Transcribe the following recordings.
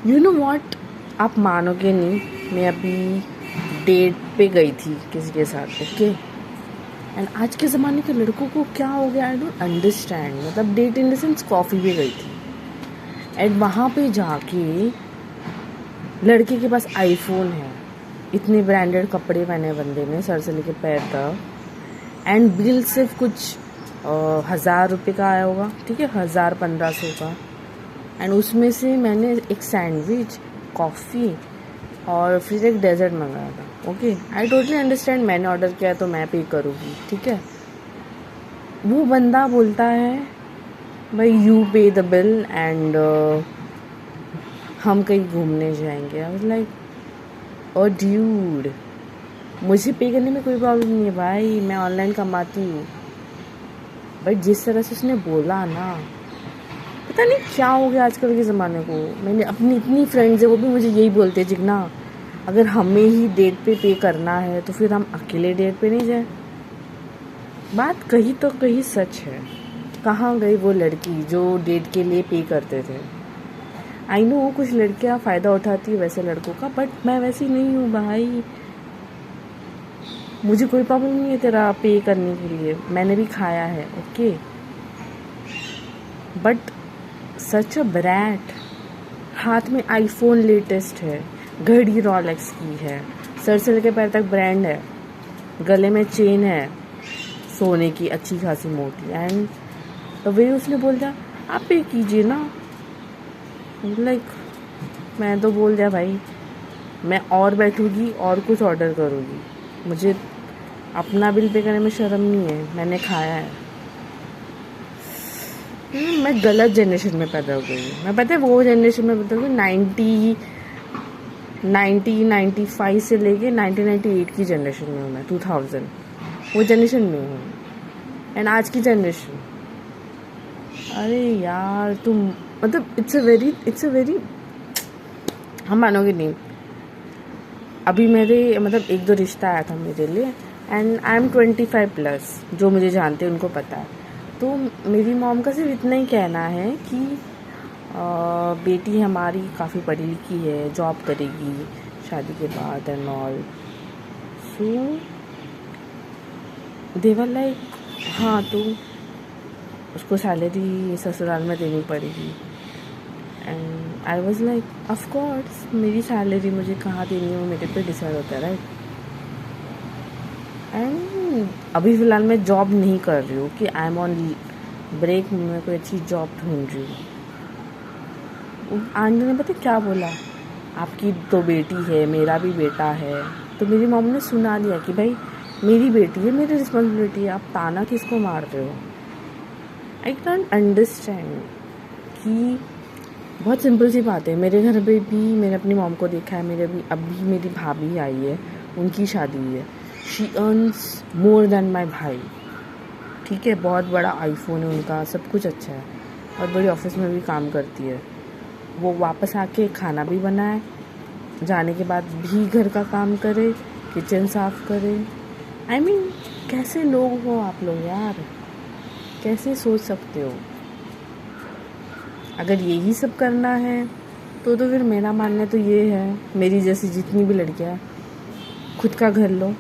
You know what, आप मानोगे नहीं, मैं अभी डेट पे गई थी किसी के साथ, ओके। एंड आज के ज़माने के लड़कों को क्या हो गया, आई डोंट अंडरस्टैंड। मतलब date in the sense coffee पे गई थी, एंड वहाँ पे जाके लड़के के पास आईफोन है, इतने ब्रांडेड कपड़े पहने बंदे ने सर से लेके पैर तक, एंड बिल सिर्फ कुछ 1,000 रुपये का आया होगा, ठीक है, 1,000-1,500 का। एंड उसमें से मैंने एक सैंडविच, कॉफ़ी और फिर एक डेजर्ट मंगाया था, ओके। आई टोटली अंडरस्टैंड, मैंने ऑर्डर किया तो मैं पे करूँगी, ठीक है। वो बंदा बोलता है भाई यू पे द बिल एंड हम कहीं घूमने जाएंगे। I was like, oh dude, मुझे पे करने में कोई प्रॉब्लम नहीं है भाई, मैं ऑनलाइन कमाती हूँ। बट जिस तरह से उसने बोला ना, पता नहीं क्या हो गया आजकल के ज़माने को। मैंने अपनी इतनी फ्रेंड्स है, वो भी मुझे यही बोलते हैं, जिगना अगर हमें ही डेट पे करना है तो फिर हम अकेले डेट पे नहीं जाए। बात कही तो कही सच है। कहाँ गई वो लड़की जो डेट के लिए पे करते थे। आई नो कुछ लड़कियाँ फ़ायदा उठाती है वैसे लड़कों का, बट मैं वैसी नहीं हूँ भाई। मुझे कोई प्रॉब्लम नहीं है तेरा पे करने के लिए, मैंने भी खाया है, okay. But such a brat, हाथ में आईफोन लेटेस्ट है, घड़ी रॉलेक्स की है, सर से लेकर पैर तक ब्रांड है, गले में चेन है सोने की अच्छी खासी मोटी, एंड तो वही उसने बोल दिया आप पे कीजिए ना। लाइक मैं तो बोल दिया भाई मैं और बैठूंगी और कुछ ऑर्डर करूँगी, मुझे अपना बिल पे करने में शर्म नहीं है, मैंने खाया है। मैं गलत जनरेशन में पैदा हो गई हूँ। मैं पता है वो जनरेशन में पैदा हो गई, 1995 से लेके 1998 की जनरेशन में हूँ मैं, 2000 वो जनरेशन में हूँ। एंड आज की जनरेशन, अरे यार तुम, मतलब इट्स अ वेरी, हम मानोगे नहीं। अभी मेरे मतलब 1-2 रिश्ता आया था मेरे लिए, एंड आई एम 25+, जो मुझे जानते हैं उनको पता है। तो मेरी मॉम का सिर्फ इतना ही कहना है कि बेटी हमारी काफ़ी पढ़ी लिखी है, जॉब करेगी शादी के बाद एंड ऑल। सो देवर लाइक, हाँ तो उसको सैलरी ससुराल में देनी पड़ेगी। And I was like of course, मेरी सैलरी मुझे कहाँ देनी है वो मेरे पे डिसाइड होता है, राइट। एंड अभी फ़िलहाल मैं जॉब नहीं कर रही हूँ कि आई एम ऑन ब्रेक, मैं कोई अच्छी जॉब ढूंढ रही हूँ। आंटी ने पता क्या बोला, आपकी तो बेटी है, मेरा भी बेटा है। तो मेरी मॉम ने सुना लिया कि भाई मेरी बेटी है, मेरी रिस्पॉन्सिबिलिटी है, आप ताना किसको मार रहे हो। आई कैन अंडरस्टैंड कि बहुत सिंपल सी बात है। मेरे घर पे भी मैंने अपनी मॉम को देखा है, मेरे भी अभी मेरी भाभी आई है, उनकी शादी हुई है, शी अर्न्स मोर देन माई भाई, ठीक है। बहुत बड़ा आईफोन है उनका, सब कुछ अच्छा है, बहुत बड़ी ऑफिस में भी काम करती है। वो वापस आके खाना भी बनाए, जाने के बाद भी घर का काम करे, किचन साफ करे। आई मीन कैसे लोग हो आप लोग यार, कैसे सोच सकते हो। अगर यही सब करना है तो फिर मेरा मानना तो ये है, मेरी जैसी जितनी भी लड़कियां, खुद का घर लो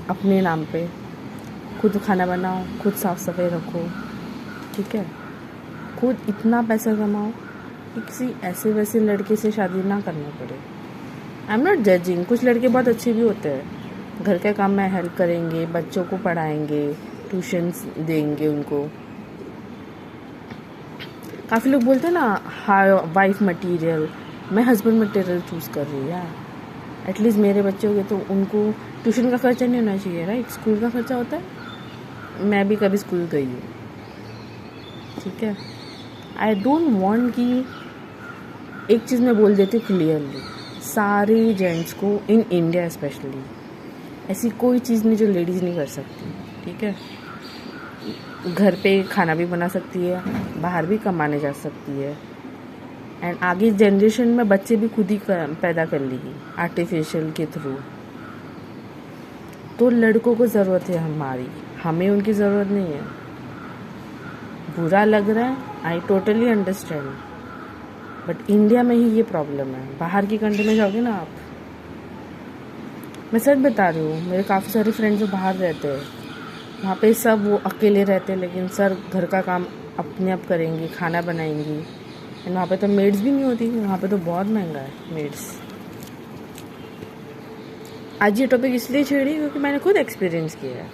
अपने नाम पे, खुद खाना बनाओ, खुद साफ़ सफाई रखो, ठीक है। खुद इतना पैसा कमाओ कि किसी ऐसे वैसे लड़के से शादी ना करना पड़े। आई एम नॉट जजिंग, कुछ लड़के बहुत अच्छे भी होते हैं, घर के काम में हेल्प करेंगे, बच्चों को पढ़ाएंगे, ट्यूशन्स देंगे उनको। काफ़ी लोग बोलते हैं ना हाई वाइफ मटेरियल, मैं हस्बैंड मटेरियल चूज़ कर रही हूँ यार। एटलीस्ट मेरे बच्चे हो गए तो उनको ट्यूशन का खर्चा नहीं होना चाहिए, राइट। स्कूल का खर्चा होता है, मैं भी कभी स्कूल गई हूँ, ठीक है। आई डोंट वांट कि, एक चीज़ मैं बोल देती हूँ क्लियरली, सारे जेंट्स को इन इंडिया स्पेशली ऐसी कोई चीज़ नहीं जो लेडीज़ नहीं कर सकती, ठीक है। घर पे खाना भी बना सकती है, बाहर भी कमाने जा सकती है, एंड आगे जनरेशन में बच्चे भी खुद ही पैदा कर लेगी आर्टिफिशियल के थ्रू। तो लड़कों को ज़रूरत है हमारी, हमें उनकी ज़रूरत नहीं है। बुरा लग रहा है, I totally understand, but India में ही ये प्रॉब्लम है। बाहर की कंट्री में जाओगे ना आप, मैं सच बता रही हूँ, मेरे काफ़ी सारे फ्रेंड्स जो बाहर रहते हैं, वहाँ पे सब वो अकेले रहते हैं, लेकिन सर घर का काम अपने आप करेंगी, खाना बनाएंगी। एंड वहाँ पे तो मेड्स भी नहीं होती, वहाँ पे तो बहुत महंगा है मेड्स। आज ये टॉपिक इसलिए छेड़ी क्योंकि मैंने खुद एक्सपीरियंस किया है।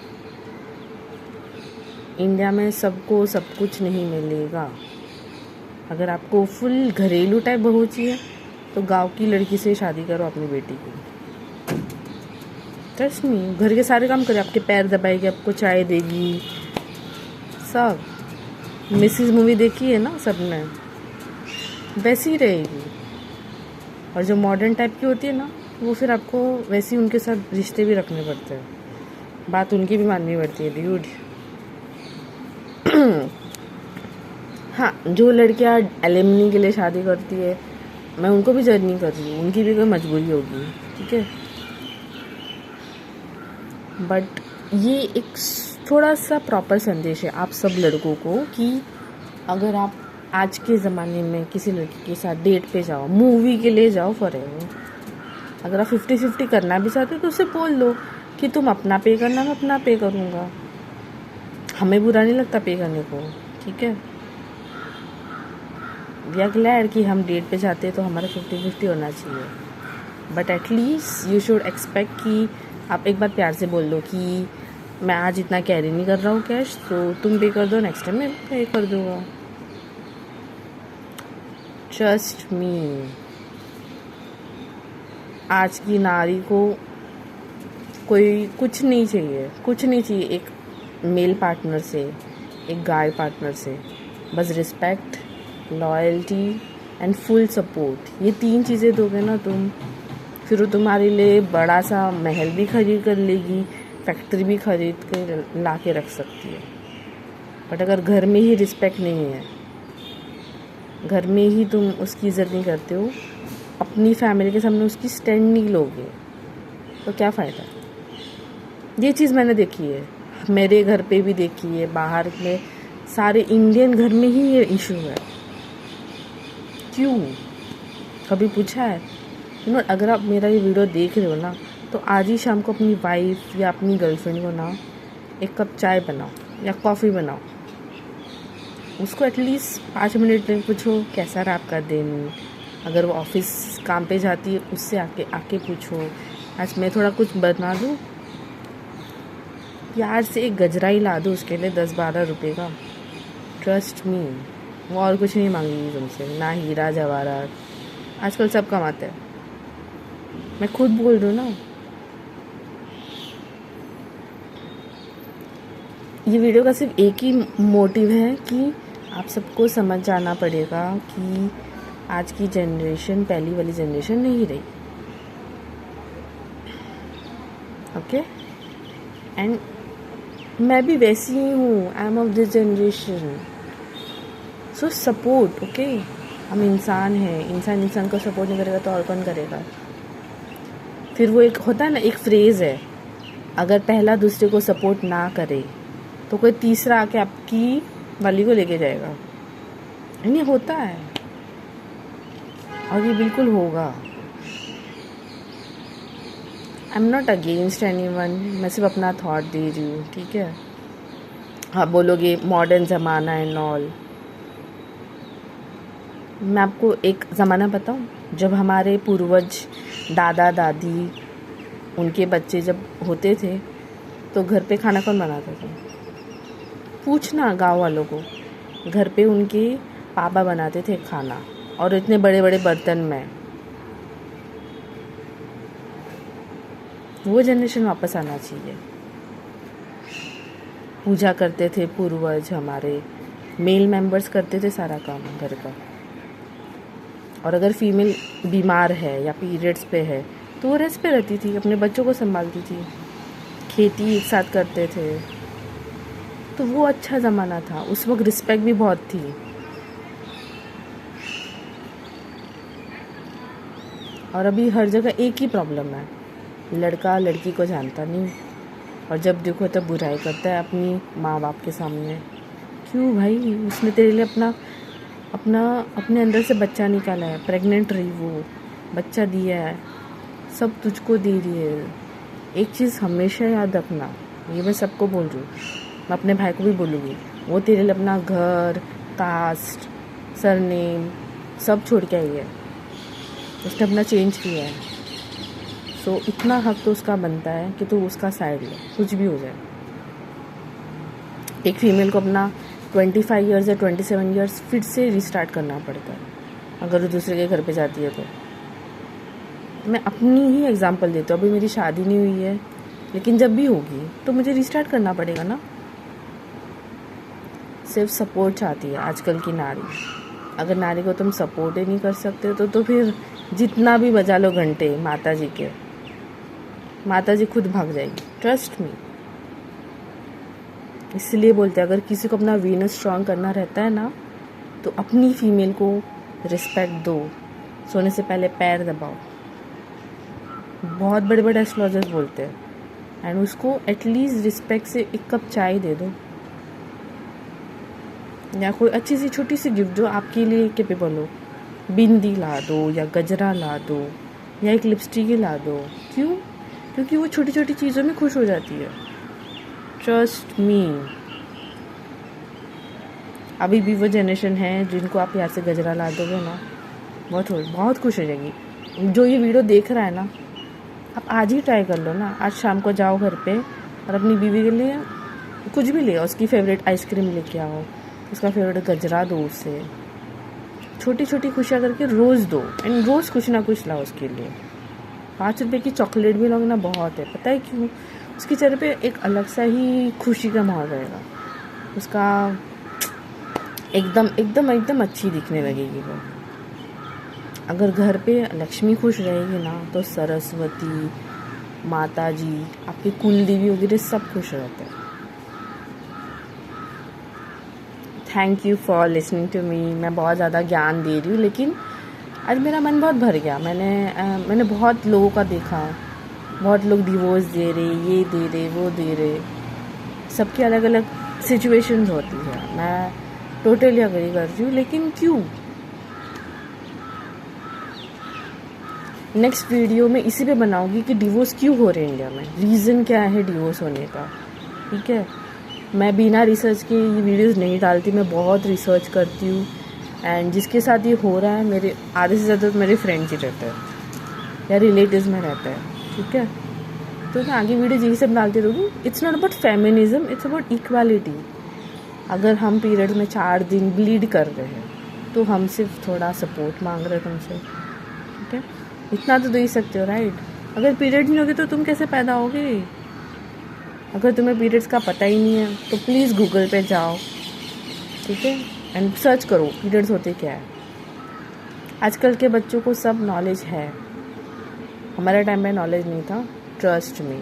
इंडिया में सबको सब कुछ नहीं मिलेगा। अगर आपको फुल घरेलू टाइप बहू चाहिए तो गांव की लड़की से शादी करो अपनी बेटी की। ट्रस्ट मी, घर के सारे काम करे, आपके पैर दबाएगी, आपको चाय देगी, सब। मिसेस मूवी देखी है ना सबने, वैसी ही रहेगी। और जो मॉडर्न टाइप की होती है ना, वो फिर आपको वैसे ही उनके साथ रिश्ते भी रखने पड़ते हैं, बात उनकी भी माननी पड़ती है ड्यूड। हाँ, जो लड़कियाँ एलिमनी के लिए शादी करती है, मैं उनको भी जज नहीं कर रही हूँ, उनकी भी कोई मजबूरी होगी, ठीक है। बट ये एक थोड़ा सा प्रॉपर संदेश है आप सब लड़कों को कि अगर आप आज के ज़माने में किसी लड़की के साथ डेट पे जाओ, मूवी के लिए जाओ फॉरएवर, अगर आप 50-50 करना भी चाहते हो तो उसे बोल दो कि तुम अपना पे करना, मैं अपना पे करूँगा। हमें बुरा नहीं लगता पे करने को, ठीक है। वी आर ग्लैड कि हम डेट पे जाते हैं तो हमारा 50-50 होना चाहिए। But at least you should expect कि आप एक बार प्यार से बोल दो कि मैं आज इतना कैरी नहीं कर रहा हूँ कैश, तो तुम पे कर दो, नेक्स्ट टाइम मैं पे कर दूँगा। ट्रस्ट मी, आज की नारी को कोई कुछ नहीं चाहिए, कुछ नहीं चाहिए एक मेल पार्टनर से, एक गाय पार्टनर से। बस respect, loyalty and full support, ये 3 चीज़ें दोगे ना तुम, फिर वो तुम्हारे लिए बड़ा सा महल भी खरीद कर लेगी, फैक्ट्री भी खरीद कर ला के रख सकती है। बट अगर घर में ही रिस्पेक्ट नहीं है, घर में ही तुम उसकी इज्जत नहीं करते हो, अपनी फैमिली के सामने उसकी स्टैंड नहीं लोगे, तो क्या फ़ायदा। ये चीज़ मैंने देखी है, मेरे घर पे भी देखी है, बाहर में सारे इंडियन घर में ही ये इशू है। क्यों, कभी पूछा है? अगर आप मेरा ये वीडियो देख रहे हो ना, तो आज ही शाम को अपनी वाइफ या अपनी गर्लफ्रेंड को ना एक कप चाय बनाओ या कॉफ़ी बनाओ, उसको एटलीस्ट 5 मिनट में पूछो कैसा रहा आपका दिन। अगर वो ऑफिस काम पे जाती है, उससे आके पूछो आज मैं थोड़ा कुछ बना दूँ, प्यार से एक गजरा ही ला दो उसके लिए 10-12 रुपये का। ट्रस्ट मी, वो और कुछ नहीं मांगेगी तुमसे, ना हीरा जवाहरात, आजकल सब कमाते हैं, मैं खुद बोल रही हूँ ना। ये वीडियो का सिर्फ एक ही मोटिव है कि आप सबको समझ जाना पड़ेगा कि आज की जनरेशन पहली वाली जनरेशन नहीं रही, ओके। एंड मैं भी वैसी ही हूँ, I am of this generation, so support, okay. हम इंसान हैं, इंसान को सपोर्ट नहीं करेगा तो और कौन करेगा। फिर वो एक होता है ना, एक फ्रेज़ है, अगर पहला दूसरे को सपोर्ट ना करे तो कोई तीसरा आके आपकी वाली को लेके जाएगा। नहीं होता है, और ये बिल्कुल होगा। I am not against anyone, मैं सिर्फ अपना थॉट दे रही हूँ, ठीक है। आप बोलोगे मॉडर्न ज़माना एंड ऑल, मैं आपको एक ज़माना बताऊँ जब हमारे पूर्वज दादा दादी उनके बच्चे जब होते थे तो घर पे खाना कौन बनाता था? पूछना गांव वालों को, घर पे उनके पापा बनाते थे खाना, और इतने बड़े बड़े बर्तन में। वो जनरेशन वापस आना चाहिए। पूजा करते थे पूर्वज हमारे, मेल मेंबर्स करते थे सारा काम घर का, और अगर फीमेल बीमार है या पीरियड्स पे है तो वो रेस्ट पे रहती थी, अपने बच्चों को संभालती थी, खेती एक साथ करते थे। तो वो अच्छा ज़माना था, उस वक्त रिस्पेक्ट भी बहुत थी। और अभी हर जगह एक ही प्रॉब्लम है, लड़का लड़की को जानता नहीं, और जब देखो तब बुराई करता है अपनी माँ बाप के सामने। क्यों भाई, उसने तेरे लिए अपना अपना अपने अंदर से बच्चा निकाला है, प्रेग्नेंट रही वो, बच्चा दिया है, सब तुझको दे रही है। एक चीज़ हमेशा याद रखना, ये मैं सबको बोल रही हूँ, मैं अपने भाई को भी बोलूँगी, वो तेरे लिए अपना घर, कास्ट, सरनेम सब छोड़ के आई है, उसने अपना चेंज किया है। सो इतना हक तो उसका बनता है कि तू उसका साइड ले, कुछ भी हो जाए। एक फीमेल को अपना 25 ईयर्स या 27 ईयर्स फिर से रिस्टार्ट करना पड़ता है अगर वो दूसरे के घर पे जाती है। तो मैं अपनी ही एग्जांपल देती हूँ, अभी मेरी शादी नहीं हुई है, लेकिन जब भी होगी तो मुझे रिस्टार्ट करना पड़ेगा ना। सिर्फ सपोर्ट चाहती है आजकल की नारी। अगर नारी को तुम सपोर्ट ही नहीं कर सकते तो फिर जितना भी बजा लो घंटे माता जी के, माता जी खुद भाग जाएगी, ट्रस्ट मी। इसलिए बोलते हैं अगर किसी को अपना वीनस स्ट्रांग करना रहता है ना, तो अपनी फीमेल को रिस्पेक्ट दो, सोने से पहले पैर दबाओ। बहुत बड़े बड़े एस्ट्रोलॉजर्स बोलते हैं, एंड उसको एटलीस्ट रिस्पेक्ट से एक कप चाय दे दो, या कोई अच्छी सी छोटी सी गिफ्ट जो आपके लिए कैपेबल हो। बिंदी ला दो, या गजरा ला दो, या एक लिपस्टिक ही ला दो। क्यों? क्योंकि वो छोटी छोटी चीज़ों में खुश हो जाती है, ट्रस्ट मी। अभी भी वो जनरेशन है जिनको आप यार से गजरा ला दोगे ना, बहुत खुश हो जाएगी। जो ये वीडियो देख रहा है ना, आप आज ही ट्राई कर लो ना, आज शाम को जाओ घर पे और अपनी बीवी के लिए कुछ भी ले आओ, उसकी फेवरेट आइसक्रीम लेके आओ, उसका फेवरेट गजरा दो उसे, छोटी छोटी खुशियाँ करके रोज़ दो, एंड रोज़ कुछ ना कुछ लाओ उसके लिए। 5 रुपए की चॉकलेट भी लोगे ना, बहुत है। पता है क्यों? उसके चेहरे पे एक अलग सा ही खुशी का माहौल रहेगा, उसका एकदम एकदम एकदम अच्छी दिखने लगेगी वो। अगर घर पे लक्ष्मी खुश रहेगी ना, तो सरस्वती, माता जी, आपके कुल देवी वगैरह सब खुश रहते हैं। Thank you for listening to me. मैं बहुत ज़्यादा ज्ञान दे रही हूँ, लेकिन आज मेरा मन बहुत भर गया। मैंने बहुत लोगों का देखा, बहुत लोग डिवोर्स दे रहे, ये दे रहे, वो दे रहे, सबकी अलग अलग सिचुएशंस होती है। मैं टोटली अग्री करती हूँ, लेकिन क्यों? नेक्स्ट वीडियो में इसी पे बनाऊंगी कि डिवोर्स क्यों हो रहे हैं इंडिया में, रीज़न क्या है डिवोर्स होने का। ठीक है, मैं बिना रिसर्च के ये वीडियोस नहीं डालती, मैं बहुत रिसर्च करती हूँ। एंड जिसके साथ ये हो रहा है, मेरे आधे से ज़्यादा तो मेरे फ्रेंड्स ही रहते हैं या रिलेटिव्स में रहते हैं। ठीक है, तो मैं आगे वीडियो यही सब डालती रहूँगी। It's not about feminism, it's about equality. अगर हम पीरियड्स में 4 दिन ब्लीड कर रहे हैं, तो हम सिर्फ थोड़ा सपोर्ट मांग रहे हैं तुमसे। ठीक है, इतना तो दे ही सकते हो, राइट? अगर पीरियड नहीं होगी तो तुम कैसे पैदा होगे? अगर तुम्हें पीरियड्स का पता ही नहीं है तो प्लीज़ गूगल पे जाओ, ठीक है, एंड सर्च करो पीरियड्स होते क्या है। आजकल के बच्चों को सब नॉलेज है, हमारे टाइम में नॉलेज नहीं था, ट्रस्ट मी,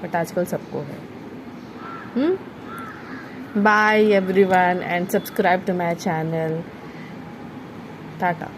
बट आजकल सबको है। Bye everyone, and subscribe to my channel. Tata.